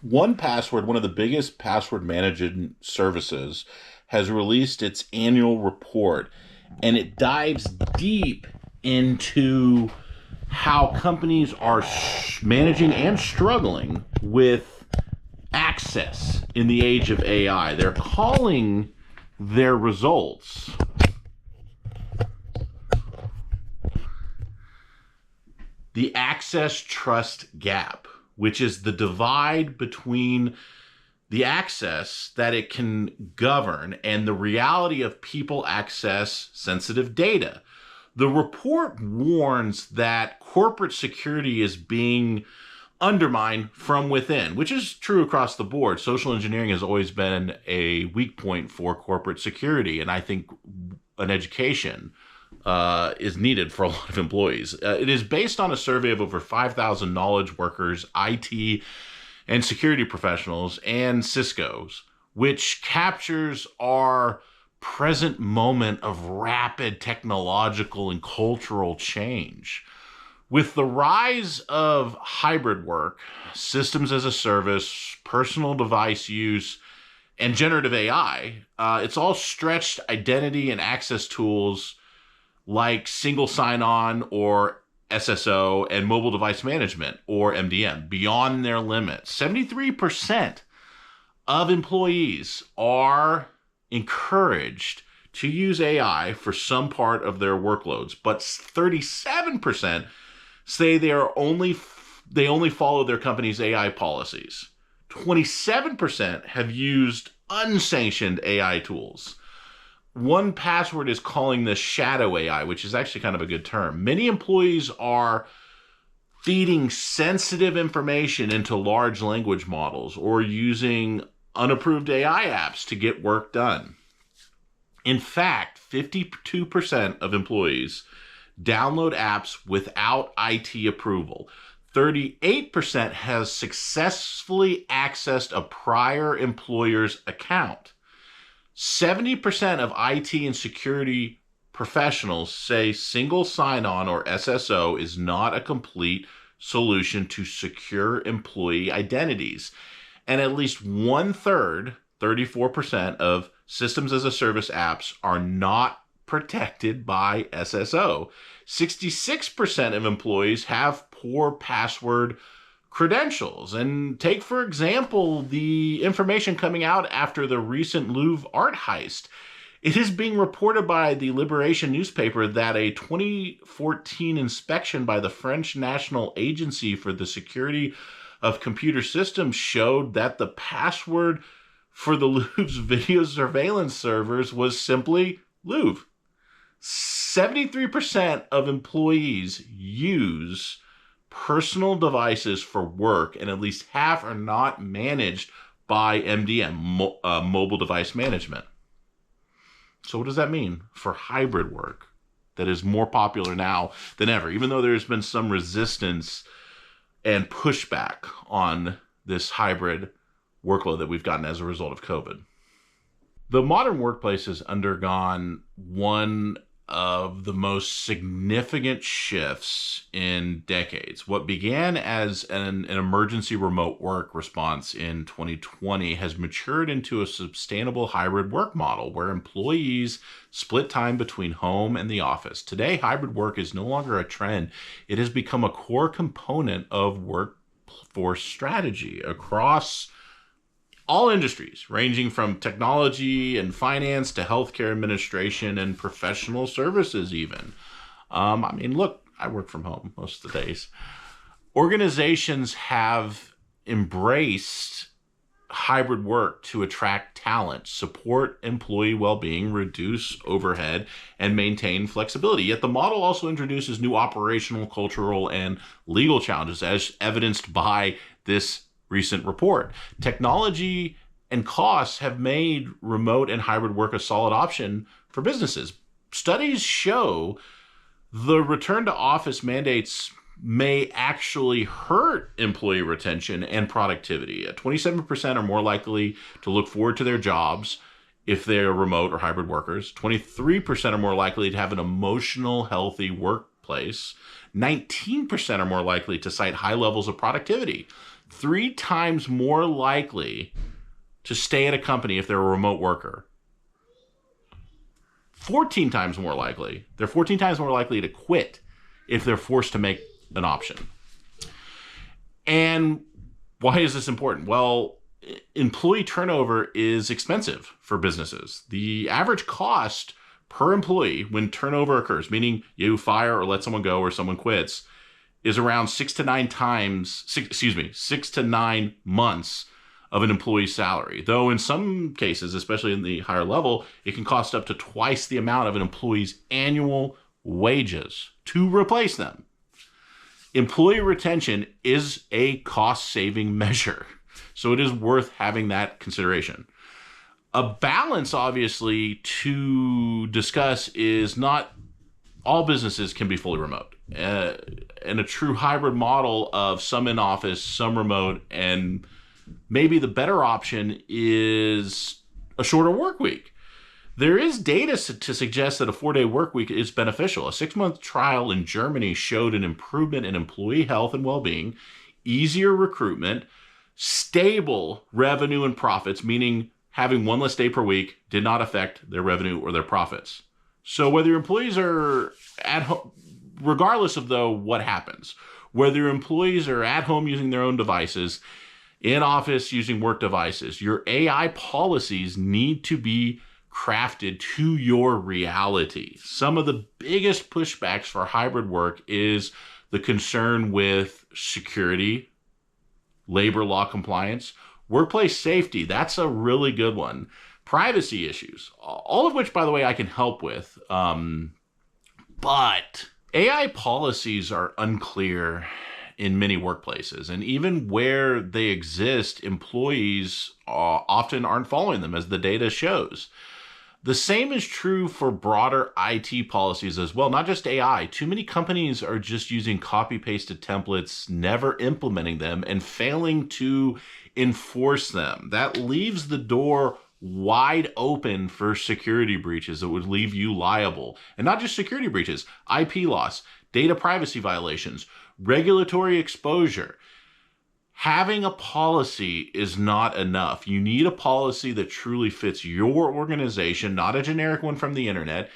1Password, one of the biggest password management services, has released its annual report, and it dives deep into how companies are managing and struggling with access in the age of AI. They're calling their results the access trust gap, which is the divide between the access that it can govern and the reality of people access sensitive data. The report warns that corporate security is being undermined from within, which is true across the board. Social engineering has always been a weak point for corporate security, and I think an education is needed for a lot of employees. It is based on a survey of over 5,000 knowledge workers, IT and security professionals, and Cisco's, which captures our present moment of rapid technological and cultural change. With the rise of hybrid work, systems as a service, personal device use, and generative AI, it's all stretched identity and access tools like single sign-on or SSO and mobile device management or MDM beyond their limits. 73% of employees are encouraged to use AI for some part of their workloads, but 37% say they only follow their company's AI policies. 27% have used unsanctioned AI tools. 1Password is calling this shadow AI, which is actually kind of a good term. Many employees are feeding sensitive information into large language models or using unapproved AI apps to get work done. In fact, 52% of employees download apps without IT approval. 38% has successfully accessed a prior employer's account. 70% of IT and security professionals say single sign-on or SSO is not a complete solution to secure employee identities. And at least 1/3, 34% of systems as a service apps are not protected by SSO. 66% of employees have poor password credentials. And take, for example, the information coming out after the recent Louvre art heist. It is being reported by the Liberation newspaper that a 2014 inspection by the French National Agency for the Security of Computer Systems showed that the password for the Louvre's video surveillance servers was simply Louvre. 73% of employees use personal devices for work, and at least half are not managed by MDM, mobile device management. So what does that mean for hybrid work that is more popular now than ever, even though there's been some resistance and pushback on this hybrid workload that we've gotten as a result of COVID? The modern workplace has undergone one of the most significant shifts in decades. What began as an emergency remote work response in 2020 has matured into a sustainable hybrid work model where employees split time between home and the office. Today, hybrid work is no longer a trend. It has become a core component of workforce strategy across all industries, ranging from technology and finance to healthcare administration and professional services even. Look, I work from home most of the days. Organizations have embraced hybrid work to attract talent, support employee well-being, reduce overhead, and maintain flexibility. Yet the model also introduces new operational, cultural, and legal challenges, as evidenced by this recent report. Technology and costs have made remote and hybrid work a solid option for businesses. Studies show the return to office mandates may actually hurt employee retention and productivity. 27% are more likely to look forward to their jobs if they're remote or hybrid workers. 23% are more likely to have an emotional, healthy workplace. 19% are more likely to cite high levels of productivity, 3 times more likely to stay at a company if they're a remote worker. 14 times more likely. They're 14 times more likely to quit if they're forced to make an option. And why is this important? Well, employee turnover is expensive for businesses. The average cost per employee when turnover occurs, meaning you fire or let someone go or someone quits, is around 6 to 9 months of an employee's salary. Though in some cases, especially in the higher level, it can cost up to twice the amount of an employee's annual wages to replace them. Employee retention is a cost-saving measure, so it is worth having that consideration. A balance, obviously, to discuss is not all businesses can be fully remote. And a true hybrid model of some in office, some remote, and maybe the better option is a shorter work week. There is data to suggest that a 4-day work week is beneficial. A 6-month trial in Germany showed an improvement in employee health and well-being, easier recruitment, stable revenue and profits, meaning having one less day per week did not affect their revenue or their profits. So whether your employees are at home, regardless of though what happens, whether your employees are at home using their own devices, in office using work devices, your AI policies need to be crafted to your reality. Some of the biggest pushbacks for hybrid work is the concern with security, labor law compliance, workplace safety. That's a really good one. Privacy issues, all of which, by the way, I can help with. But AI policies are unclear in many workplaces, and even where they exist, employees often aren't following them, as the data shows. The same is true for broader IT policies as well, not just AI. Too many companies are just using copy-pasted templates, never implementing them, and failing to enforce them. That leaves the door wide open for security breaches that would leave you liable. And not just security breaches, IP loss, data privacy violations, regulatory exposure. Having a policy is not enough. You need a policy that truly fits your organization, not a generic one from the internet.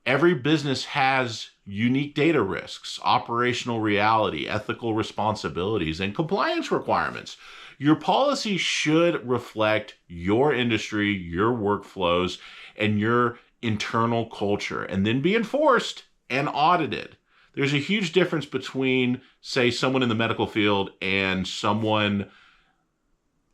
Every business has unique data risks, operational reality, ethical responsibilities, and compliance requirements. Your policy should reflect your industry, your workflows, and your internal culture, and then be enforced and audited. There's a huge difference between, say, someone in the medical field and someone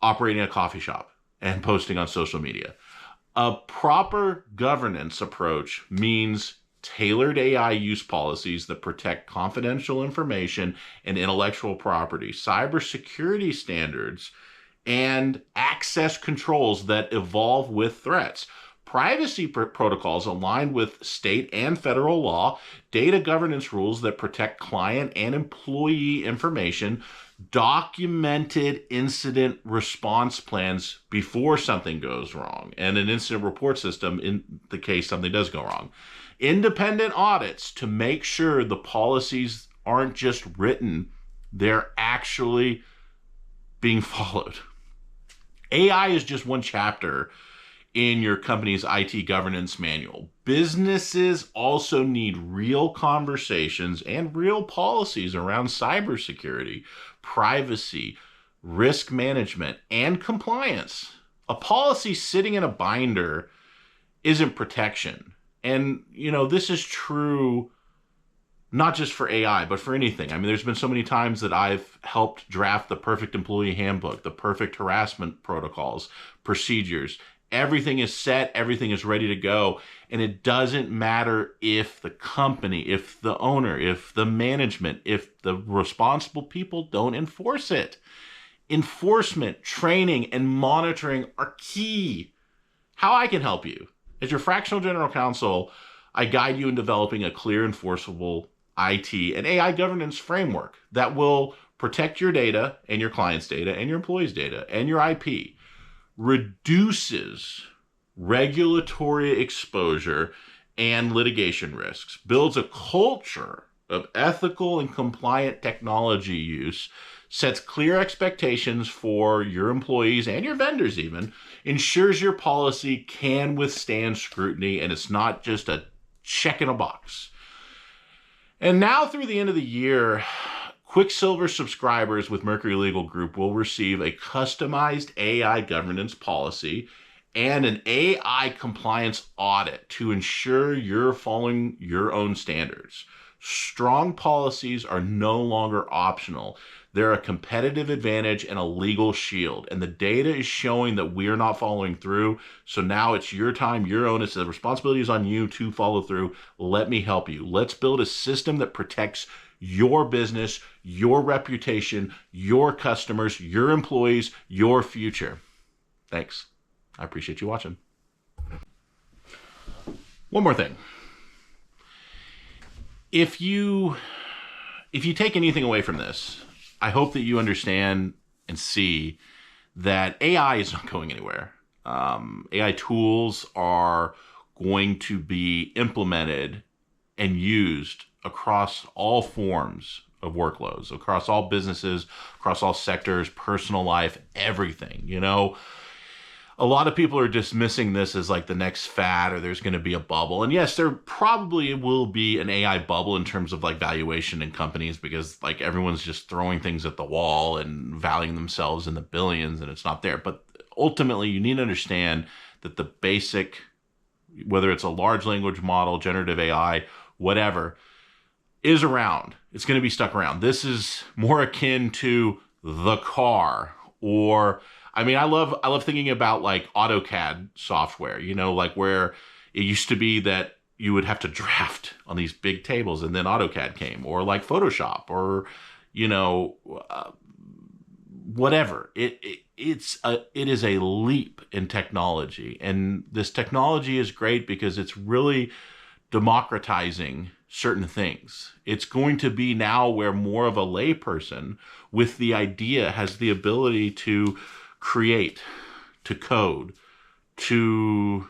operating a coffee shop and posting on social media. A proper governance approach means tailored AI use policies that protect confidential information and intellectual property, cybersecurity standards, and access controls that evolve with threats. Privacy protocols aligned with state and federal law, data governance rules that protect client and employee information, documented incident response plans before something goes wrong, and an incident report system in the case something does go wrong. Independent audits to make sure the policies aren't just written, they're actually being followed. AI is just one chapter in your company's IT governance manual. Businesses also need real conversations and real policies around cybersecurity, privacy, risk management, and compliance. A policy sitting in a binder isn't protection. And, this is true not just for AI, but for anything. I mean, there's been so many times that I've helped draft the perfect employee handbook, the perfect harassment protocols, procedures. Everything is set, everything is ready to go, and it doesn't matter if the company, if the owner, if the management, if the responsible people don't enforce it. Enforcement, training, and monitoring are key. How I can help you. As your fractional general counsel, I guide you in developing a clear, enforceable IT and AI governance framework that will protect your data and your clients' data and your employees' data and your IP, reduces regulatory exposure and litigation risks, builds a culture of ethical and compliant technology use sets clear expectations for your employees and your vendors even, ensures your policy can withstand scrutiny, and it's not just a check in a box. And now through the end of the year, Quicksilver subscribers with Mercury Legal Group will receive a customized AI governance policy and an AI compliance audit to ensure you're following your own standards. Strong policies are no longer optional. They're a competitive advantage and a legal shield. And the data is showing that we're not following through. So now it's your time, your onus. The responsibility is on you to follow through. Let me help you. Let's build a system that protects your business, your reputation, your customers, your employees, your future. Thanks. I appreciate you watching. One more thing. If you take anything away from this, I hope that you understand and see that AI is not going anywhere. AI tools are going to be implemented and used across all forms of workloads, across all businesses, across all sectors, personal life, everything. You know, a lot of people are dismissing this as like the next fad, or there's going to be a bubble. And yes, there probably will be an AI bubble in terms of like valuation in companies, because like everyone's just throwing things at the wall and valuing themselves in the billions, and it's not there. But ultimately, you need to understand that the basic, whether it's a large language model, generative AI, whatever, is around. It's going to be stuck around. This is more akin to the car, or I mean, I love thinking about like AutoCAD software, you know, like where it used to be that you would have to draft on these big tables, and then AutoCAD came, or like Photoshop, or, you know, whatever. It is a leap in technology, and this technology is great because it's really democratizing certain things. It's going to be now where more of a layperson with the idea has the ability to create, to code, to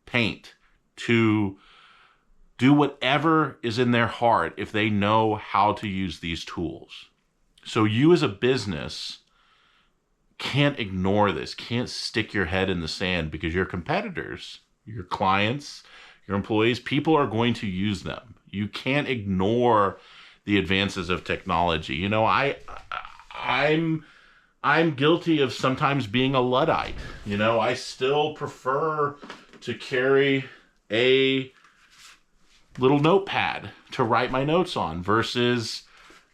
paint, to do whatever is in their heart if they know how to use these tools. So you as a business can't ignore this, can't stick your head in the sand, because your competitors, your clients, your employees, people are going to use them. You can't ignore the advances of technology. You know, I'm guilty of sometimes being a Luddite. You know, I still prefer to carry a little notepad to write my notes on versus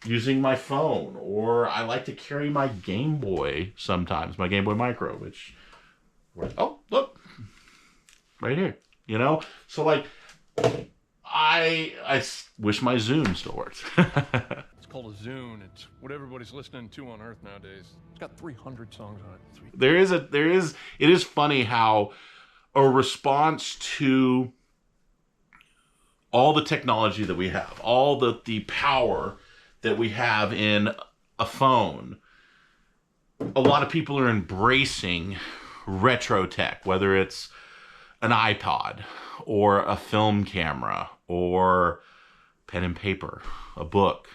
using my phone. Or I like to carry my Game Boy sometimes, my Game Boy Micro, which, oh, look, right here. You know, so like, I wish my Zune still works. It's called a Zune. It's what everybody's listening to on Earth nowadays. It's got 300 songs on it. It is funny how a response to all the technology that we have, all the power that we have in a phone, a lot of people are embracing retro tech, whether it's an iPod or a film camera or pen and paper, a book.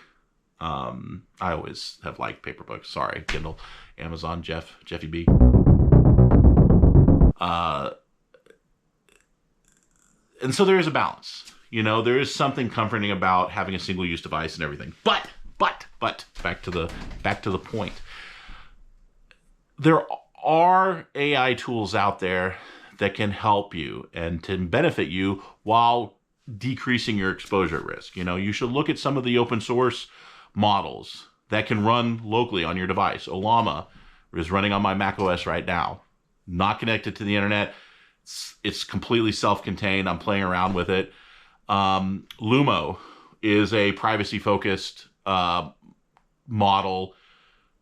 I always have liked paper books. Sorry, Kindle, Amazon, Jeffy B. And so there is a balance. You know, there is something comforting about having a single-use device and everything. But back to the point. There are AI tools out there that can help you and to benefit you while decreasing your exposure risk. You know, you should look at some of the open source models that can run locally on your device. Olama is running on my Mac OS right now, not connected to the internet. It's completely self-contained. I'm playing around with it. Lumo is a privacy-focused model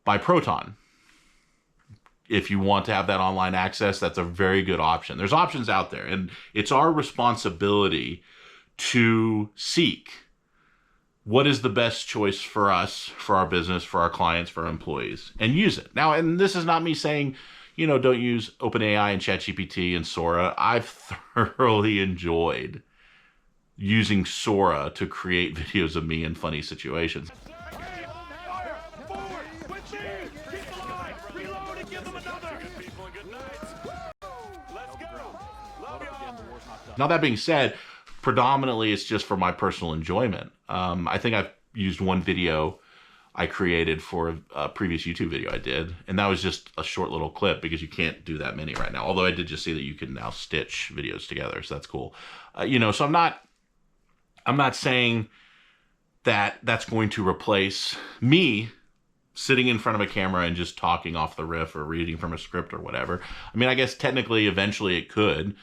by Proton. If you want to have that online access, that's a very good option. There's options out there, and it's our responsibility to seek what is the best choice for us, for our business, for our clients, for our employees, and use it. Now, and this is not me saying, you know, don't use OpenAI and ChatGPT and Sora. I've thoroughly enjoyed using Sora to create videos of me in funny situations. Now, that being said, predominantly it's just for my personal enjoyment. I think I've used one video I created for a previous YouTube video I did, and that was just a short little clip because you can't do that many right now. Although I did just see that you can now stitch videos together, so that's cool. So I'm not saying that that's going to replace me sitting in front of a camera and just talking off the riff or reading from a script or whatever. I mean, I guess technically eventually it could.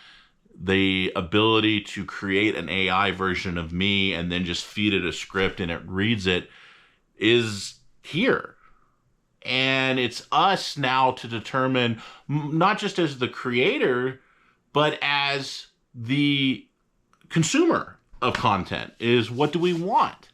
The ability to create an AI version of me and then just feed it a script and it reads it is here. And it's us now to determine, not just as the creator, but as the consumer of content, is what do we want?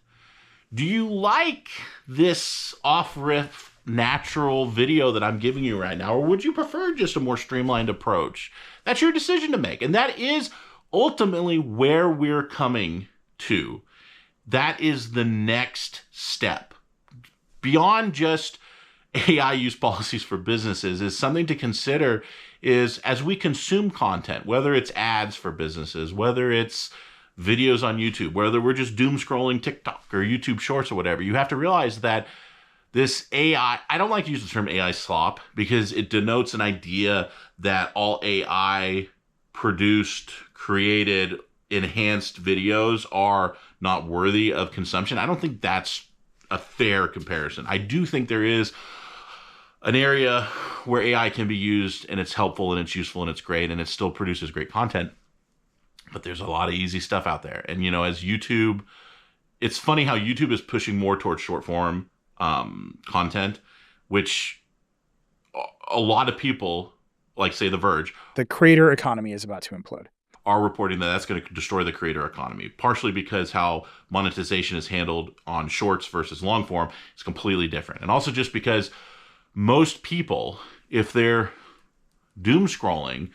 Do you like this off-riff natural video that I'm giving you right now, or would you prefer just a more streamlined approach? That's your decision to make. And that is ultimately where we're coming to. That is the next step. Beyond just AI use policies for businesses, is something to consider is as we consume content, whether it's ads for businesses, whether it's videos on YouTube, whether we're just doom scrolling TikTok or YouTube Shorts or whatever, you have to realize that this AI, I don't like to use the term AI slop because it denotes an idea that all AI produced, created, enhanced videos are not worthy of consumption. I don't think that's a fair comparison. I do think there is an area where AI can be used and it's helpful and it's useful and it's great and it still produces great content. But there's a lot of easy stuff out there. And, as YouTube, it's funny how YouTube is pushing more towards short form content, which a lot of people, like say The Verge, the creator economy is about to implode, are reporting that that's going to destroy the creator economy, partially because how monetization is handled on shorts versus long form is completely different. And also just because most people, if they're doom scrolling,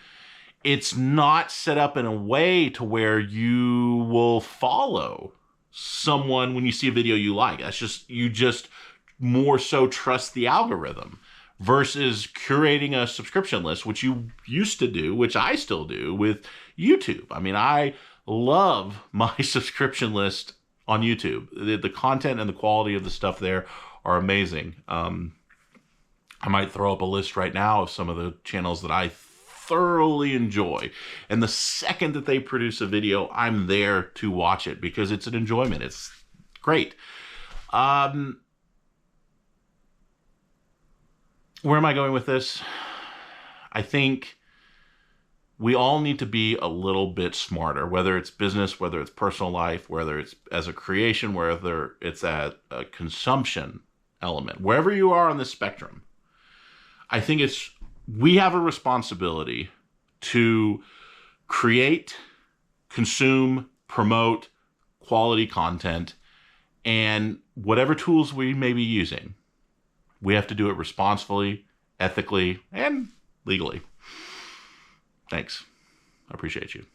it's not set up in a way to where you will follow someone when you see a video you like. You just more so trust the algorithm versus curating a subscription list, which you used to do, which I still do with YouTube. I mean, I love my subscription list on YouTube. The content and the quality of the stuff there are amazing. I might throw up a list right now of some of the channels that I thoroughly enjoy. And the second that they produce a video, I'm there to watch it because it's an enjoyment. It's great. Where am I going with this? I think we all need to be a little bit smarter, whether it's business, whether it's personal life, whether it's as a creation, whether it's at a consumption element, wherever you are on the spectrum. I think we have a responsibility to create, consume, promote quality content, and whatever tools we may be using, we have to do it responsibly, ethically, and legally. Thanks. I appreciate you.